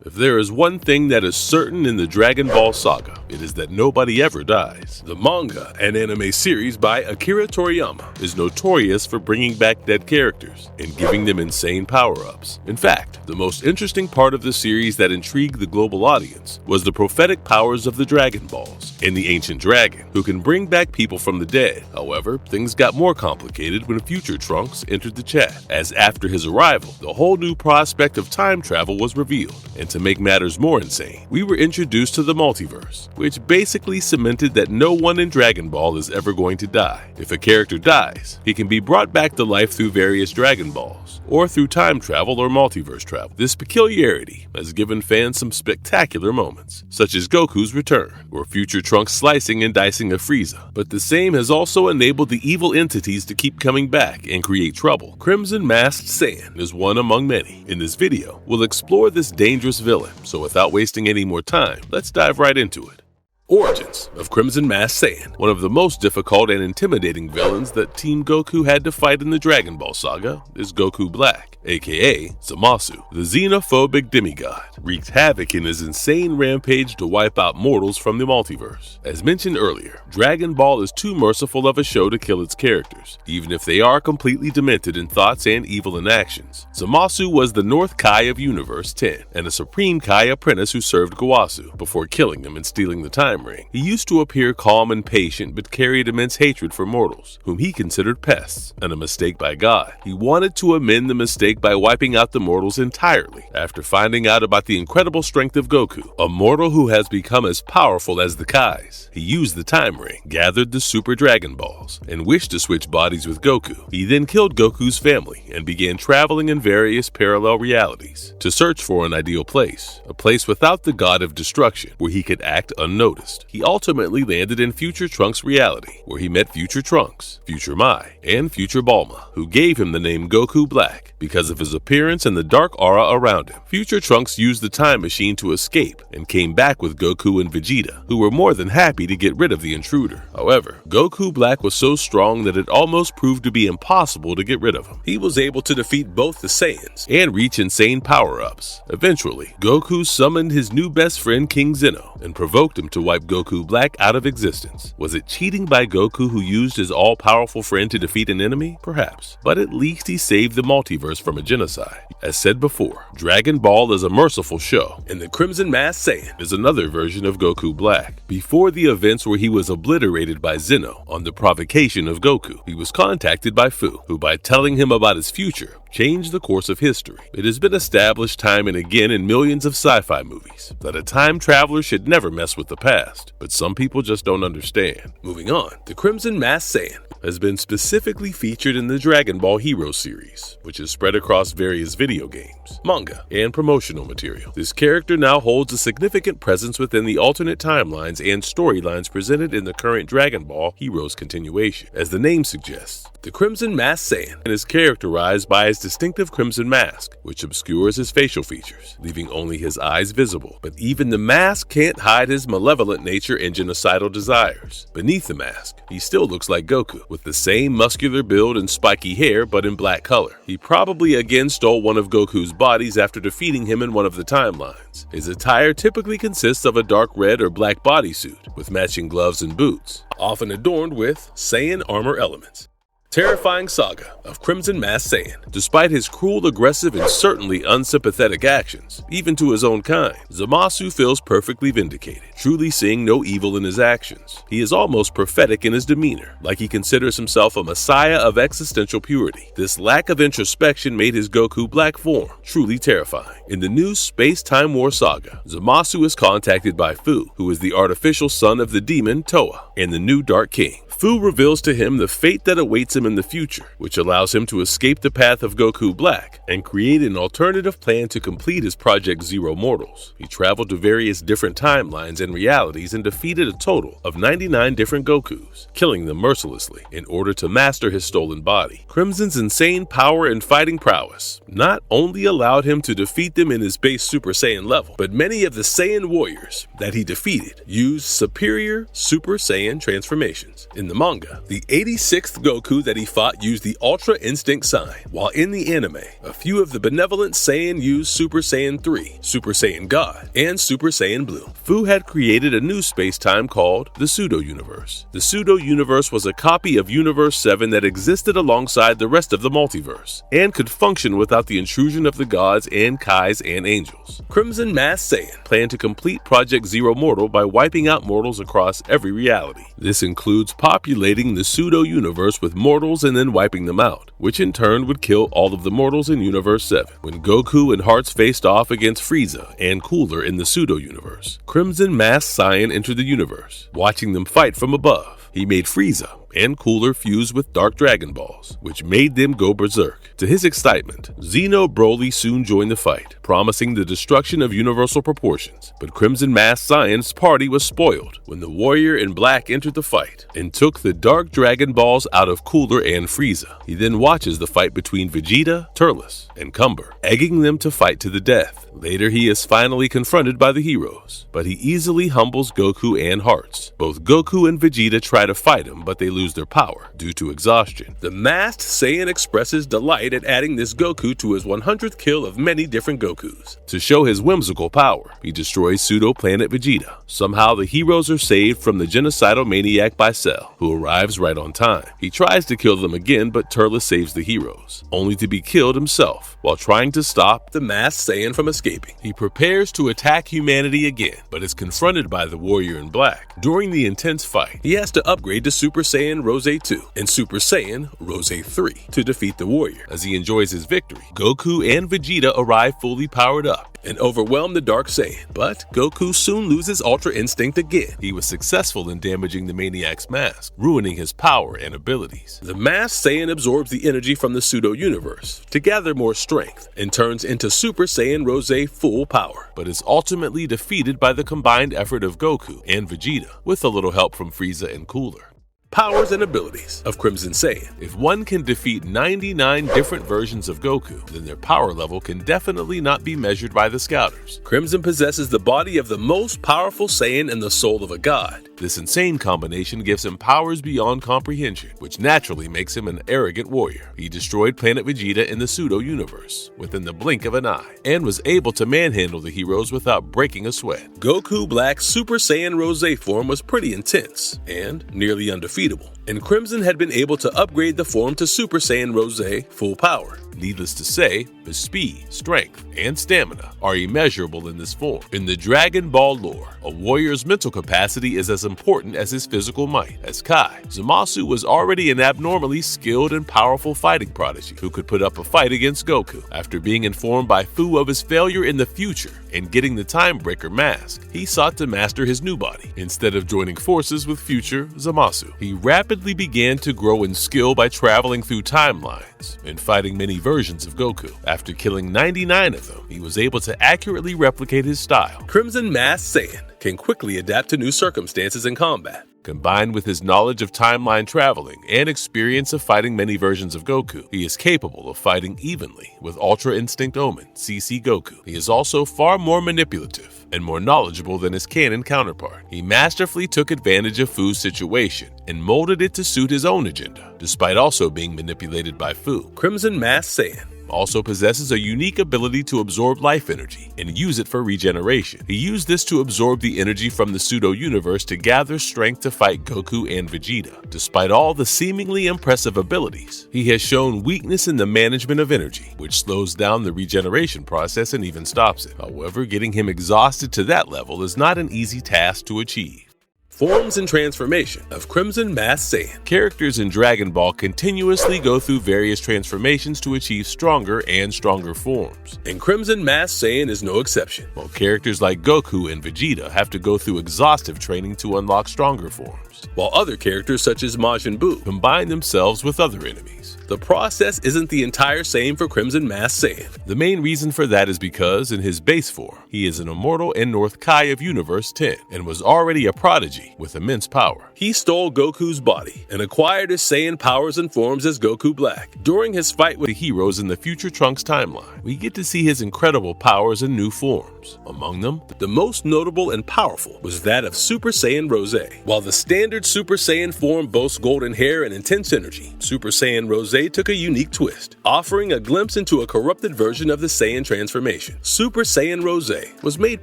If there is one thing that is certain in the Dragon Ball saga, it is that nobody ever dies. The manga and anime series by Akira Toriyama is notorious for bringing back dead characters and giving them insane power-ups. In fact, the most interesting part of the series that intrigued the global audience was the prophetic powers of the Dragon Balls and the ancient dragon, who can bring back people from the dead. However, things got more complicated when Future Trunks entered the chat, as after his arrival, the whole new prospect of time travel was revealed. And to make matters more insane, we were introduced to the multiverse, which basically cemented that no one in Dragon Ball is ever going to die. If a character dies, he can be brought back to life through various Dragon Balls, or through time travel or multiverse travel. This peculiarity has given fans some spectacular moments, such as Goku's return, or Future Trunks slicing and dicing a Frieza. But the same has also enabled the evil entities to keep coming back and create trouble. Crimson Masked Saiyan is one among many. In this video, we'll explore this dangerous villain, so without wasting any more time, let's dive right into it. Origins of Crimson Masked Saiyan. One of the most difficult and intimidating villains that Team Goku had to fight in the Dragon Ball saga is Goku Black, aka Zamasu. The xenophobic demigod wreaked havoc in his insane rampage to wipe out mortals from the multiverse. As mentioned earlier, Dragon Ball is too merciful of a show to kill its characters, even if they are completely demented in thoughts and evil in actions. Zamasu was the North Kai of Universe 10 and a Supreme Kai apprentice who served Gowasu before killing him and stealing the time ring. He used to appear calm and patient, but carried immense hatred for mortals, whom he considered pests and a mistake by God. He wanted to amend the mistake by wiping out the mortals entirely. After finding out about the incredible strength of Goku, a mortal who has become as powerful as the Kais, he used the time ring, gathered the Super Dragon Balls, and wished to switch bodies with Goku. He then killed Goku's family and began traveling in various parallel realities to search for an ideal place, a place without the god of destruction, where he could act unnoticed. He ultimately landed in Future Trunks' reality, where he met Future Trunks, Future Mai, and Future Bulma, who gave him the name Goku Black because of his appearance and the dark aura around him. Future Trunks used the time machine to escape and came back with Goku and Vegeta, who were more than happy to get rid of the intruder. However, Goku Black was so strong that it almost proved to be impossible to get rid of him. He was able to defeat both the Saiyans and reach insane power-ups. Eventually, Goku summoned his new best friend King Zeno and provoked him to wipe Goku Black out of existence. Was it cheating by Goku who used his all-powerful friend to defeat an enemy? Perhaps. But at least he saved the multiverse from a genocide. As said before, Dragon Ball is a merciful show, and the Crimson Masked Saiyan is another version of Goku Black. Before the events where he was obliterated by Zeno on the provocation of Goku, he was contacted by Fu, who by telling him about his future, changed the course of history. It has been established time and again in millions of sci-fi movies that a time traveler should never mess with the past, but some people just don't understand. Moving on, the Crimson Masked Saiyan has been specifically featured in the Dragon Ball Heroes series, which is spread across various video games, manga, and promotional material. This character now holds a significant presence within the alternate timelines and storylines presented in the current Dragon Ball Heroes continuation. As the name suggests, the Crimson Masked Saiyan is characterized by his distinctive crimson mask, which obscures his facial features, leaving only his eyes visible. But even the mask can't hide his malevolent nature and genocidal desires. Beneath the mask, he still looks like Goku, with the same muscular build and spiky hair, but in black color. He probably again stole one of Goku's bodies after defeating him in one of the timelines. His attire typically consists of a dark red or black bodysuit, with matching gloves and boots, often adorned with Saiyan armor elements. Terrifying saga of Crimson Masked Saiyan. Despite his cruel, aggressive, and certainly unsympathetic actions, even to his own kind, Zamasu feels perfectly vindicated, truly seeing no evil in his actions. He is almost prophetic in his demeanor, like he considers himself a messiah of existential purity. This lack of introspection made his Goku Black form truly terrifying. In the new Space-Time War saga, Zamasu is contacted by Fu, who is the artificial son of the demon Toa, and the new Dark King. Fu reveals to him the fate that awaits him in the future, which allows him to escape the path of Goku Black and create an alternative plan to complete his Project Zero Mortals. He traveled to various different timelines and realities and defeated a total of 99 different Gokus, killing them mercilessly in order to master his stolen body. Crimson's insane power and fighting prowess not only allowed him to defeat them in his base Super Saiyan level, but many of the Saiyan warriors that he defeated used superior Super Saiyan transformations. In the manga, the 86th Goku that that he fought used the Ultra Instinct sign, while in the anime, a few of the benevolent Saiyan used Super Saiyan 3, Super Saiyan God, and Super Saiyan Blue. Fu had created a new space-time called the Pseudo-Universe. The Pseudo-Universe was a copy of Universe 7 that existed alongside the rest of the multiverse, and could function without the intrusion of the gods and Kais and angels. Crimson Masked Saiyan planned to complete Project Zero Mortal by wiping out mortals across every reality. This includes populating the Pseudo-Universe with mortals and then wiping them out, which in turn would kill all of the mortals in Universe 7. When Goku and Hearts faced off against Frieza and Cooler in the Pseudo-Universe, Crimson Masked Saiyan entered the universe. Watching them fight from above, he made Frieza and Cooler fuse with Dark Dragon Balls, which made them go berserk. To his excitement, Xeno Broly soon joined the fight, promising the destruction of universal proportions. But Crimson Masked Saiyan's party was spoiled when the warrior in black entered the fight and took the Dark Dragon Balls out of Cooler and Frieza. He then watches the fight between Vegeta, Turles, and Cumber, egging them to fight to the death. Later, he is finally confronted by the heroes, but he easily humbles Goku and Hearts. Both Goku and Vegeta try to fight him, but they lose their power due to exhaustion. The Masked Saiyan expresses delight at adding this Goku to his 100th kill of many different Gokus. To show his whimsical power, he destroys Pseudo-Planet Vegeta. Somehow, the heroes are saved from the genocidal maniac by Cell, who arrives right on time. He tries to kill them again, but Turles saves the heroes, only to be killed himself while trying to stop the Masked Saiyan from escaping. He prepares to attack humanity again, but is confronted by the warrior in black. During the intense fight, he has to upgrade to Super Saiyan Rose 2 and Super Saiyan Rose 3 to defeat the warrior. As he enjoys his victory, Goku and Vegeta arrive fully powered up and overwhelm the Dark Saiyan. But Goku soon loses Ultra Instinct again. He was successful in damaging the Maniac's mask, ruining his power and abilities. The Masked Saiyan absorbs the energy from the Pseudo-Universe to gather more strength and turns into Super Saiyan Rose full power, but is ultimately defeated by the combined effort of Goku and Vegeta, with a little help from Frieza and Cooler. Powers and abilities of Crimson Saiyan. If one can defeat 99 different versions of Goku, then their power level can definitely not be measured by the Scouters. Crimson possesses the body of the most powerful Saiyan and the soul of a god. This insane combination gives him powers beyond comprehension, which naturally makes him an arrogant warrior. He destroyed Planet Vegeta in the Pseudo-Universe within the blink of an eye, and was able to manhandle the heroes without breaking a sweat. Goku Black's Super Saiyan Rose form was pretty intense and nearly undefeatable, and Crimson had been able to upgrade the form to Super Saiyan Rose full power. Needless to say, his speed, strength, and stamina are immeasurable in this form. In the Dragon Ball lore, a warrior's mental capacity is as important as his physical might. As Kai, Zamasu was already an abnormally skilled and powerful fighting prodigy who could put up a fight against Goku. After being informed by Fu of his failure in the future and getting the Timebreaker mask, he sought to master his new body. Instead of joining forces with future Zamasu, he rapidly began to grow in skill by traveling through timelines and fighting many versions of Goku. After killing 99 of them, he was able to accurately replicate his style. Crimson Masked Saiyan can quickly adapt to new circumstances in combat. Combined with his knowledge of timeline traveling and experience of fighting many versions of Goku, he is capable of fighting evenly with Ultra Instinct Omen, CC Goku. He is also far more manipulative and more knowledgeable than his canon counterpart. He masterfully took advantage of Fu's situation and molded it to suit his own agenda, despite also being manipulated by Fu. Crimson Masked Saiyan also possesses a unique ability to absorb life energy and use it for regeneration. He used this to absorb the energy from the Pseudo-Universe to gather strength to fight Goku and Vegeta. Despite all the seemingly impressive abilities, he has shown weakness in the management of energy, which slows down the regeneration process and even stops it. However, getting him exhausted to that level is not an easy task to achieve. Forms and transformation of Crimson Masked Saiyan. Characters in Dragon Ball continuously go through various transformations to achieve stronger and stronger forms, and Crimson Masked Saiyan is no exception. While characters like Goku and Vegeta have to go through exhaustive training to unlock stronger forms, while other characters such as Majin Buu combine themselves with other enemies. the process isn't the entire same for Crimson Masked Saiyan. The main reason for that is because, in his base form, he is an immortal and North Kai of Universe 10 and was already a prodigy with immense power. He stole Goku's body and acquired his Saiyan powers and forms as Goku Black. During his fight with the heroes in the future Trunks timeline, we get to see his incredible powers in new forms. Among them, the most notable and powerful was that of Super Saiyan Rose. While the standard Super Saiyan form boasts golden hair and intense energy, Super Saiyan Rose took a unique twist, offering a glimpse into a corrupted version of the Saiyan transformation. Super Saiyan Rose was made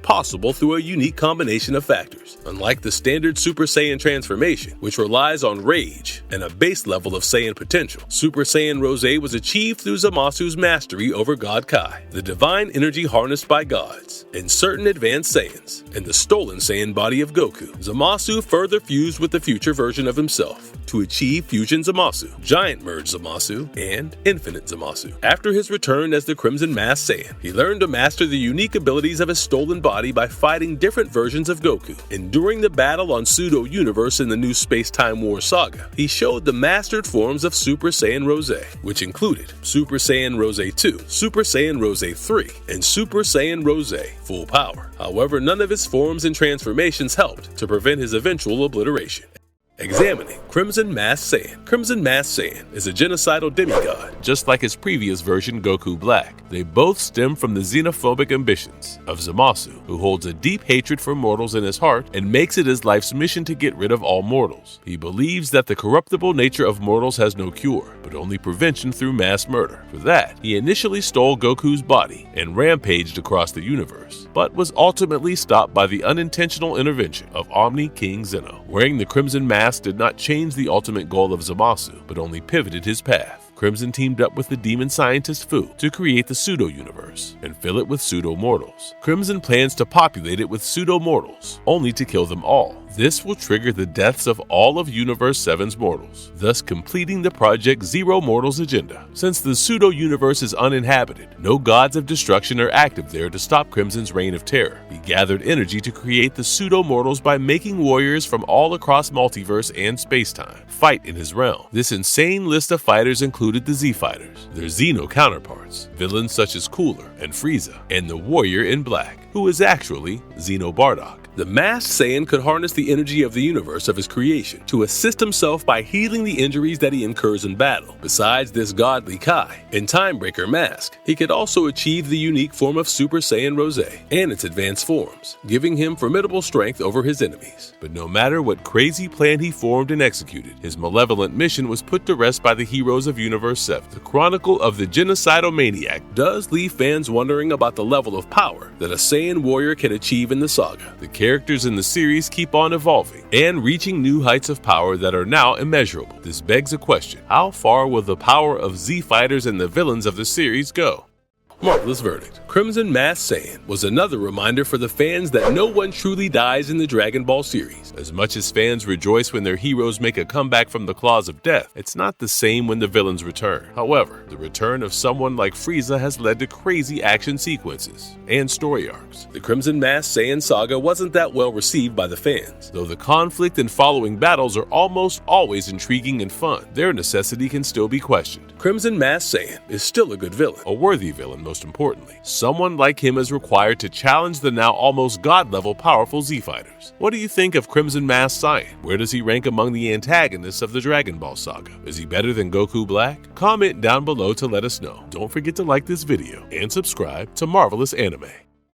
possible through a unique combination of factors. Unlike the standard Super Saiyan transformation, which relies on rage and a base level of Saiyan potential, Super Saiyan Rose was achieved through Zamasu's mastery over God Kai, the divine energy harnessed by gods, and certain advanced Saiyans, and the stolen Saiyan body of Goku. Zamasu further fused with the future version of himself to achieve Fusion Zamasu, Giant Merge Zamasu, and Infinite Zamasu. After his return as the Crimson Masked Saiyan, he learned to master the unique abilities of his stolen body by fighting different versions of Goku. And during the battle on Pseudo Universe in the new Space-Time War saga, he showed the mastered forms of Super Saiyan Rose, which included Super Saiyan Rose 2, Super Saiyan Rose 3, and Super Saiyan Rose Full Power. However, none of his forms and transformations helped to prevent his eventual obliteration. Examining Crimson Masked Saiyan. Crimson Masked Saiyan is a genocidal demigod, just like his previous version Goku Black. They both stem from the xenophobic ambitions of Zamasu, who holds a deep hatred for mortals in his heart and makes it his life's mission to get rid of all mortals. He believes that the corruptible nature of mortals has no cure, but only prevention through mass murder. For that, he initially stole Goku's body and rampaged across the universe, but was ultimately stopped by the unintentional intervention of Omni King Zeno. Wearing the Crimson Mask did not change the ultimate goal of Zamasu, but only pivoted his path. Crimson teamed up with the demon scientist Fu to create the Pseudo-Universe and fill it with pseudo-mortals. Crimson plans to populate it with pseudo-mortals, only to kill them all. This will trigger the deaths of all of Universe 7's mortals, thus completing the Project Zero Mortals agenda. Since the Pseudo-Universe is uninhabited, no gods of destruction are active there to stop Crimson's reign of terror. He gathered energy to create the Pseudo-Mortals by making warriors from all across multiverse and space-time fight in his realm. This insane list of fighters included the Z-Fighters, their Xeno counterparts, villains such as Cooler and Frieza, and the Warrior in Black, who is actually Xeno Bardock. The Masked Saiyan could harness the energy of the universe of his creation to assist himself by healing the injuries that he incurs in battle. Besides this godly Kai and Timebreaker mask, he could also achieve the unique form of Super Saiyan Rose and its advanced forms, giving him formidable strength over his enemies. But no matter what crazy plan he formed and executed, his malevolent mission was put to rest by the heroes of Universe 7. The Chronicle of the Genocidal Maniac does leave fans wondering about the level of power that a Saiyan warrior can achieve in the saga. The characters in the series keep on evolving and reaching new heights of power that are now immeasurable. This begs a question: how far will the power of Z-Fighters and the villains of the series go? Marvelous verdict. Crimson Masked Saiyan was another reminder for the fans that no one truly dies in the Dragon Ball series. As much as fans rejoice when their heroes make a comeback from the claws of death, it's not the same when the villains return. However, the return of someone like Frieza has led to crazy action sequences and story arcs. The Crimson Masked Saiyan saga wasn't that well received by the fans, though the conflict and following battles are almost always intriguing and fun. Their necessity can still be questioned. Crimson Masked Saiyan is still a good villain, a worthy villain most importantly. Someone like him is required to challenge the now almost god-level powerful Z-Fighters. What do you think of Crimson Masked Saiyan? Where does he rank among the antagonists of the Dragon Ball saga? Is he better than Goku Black? Comment down below to let us know. Don't forget to like this video and subscribe to Marvelous Anime.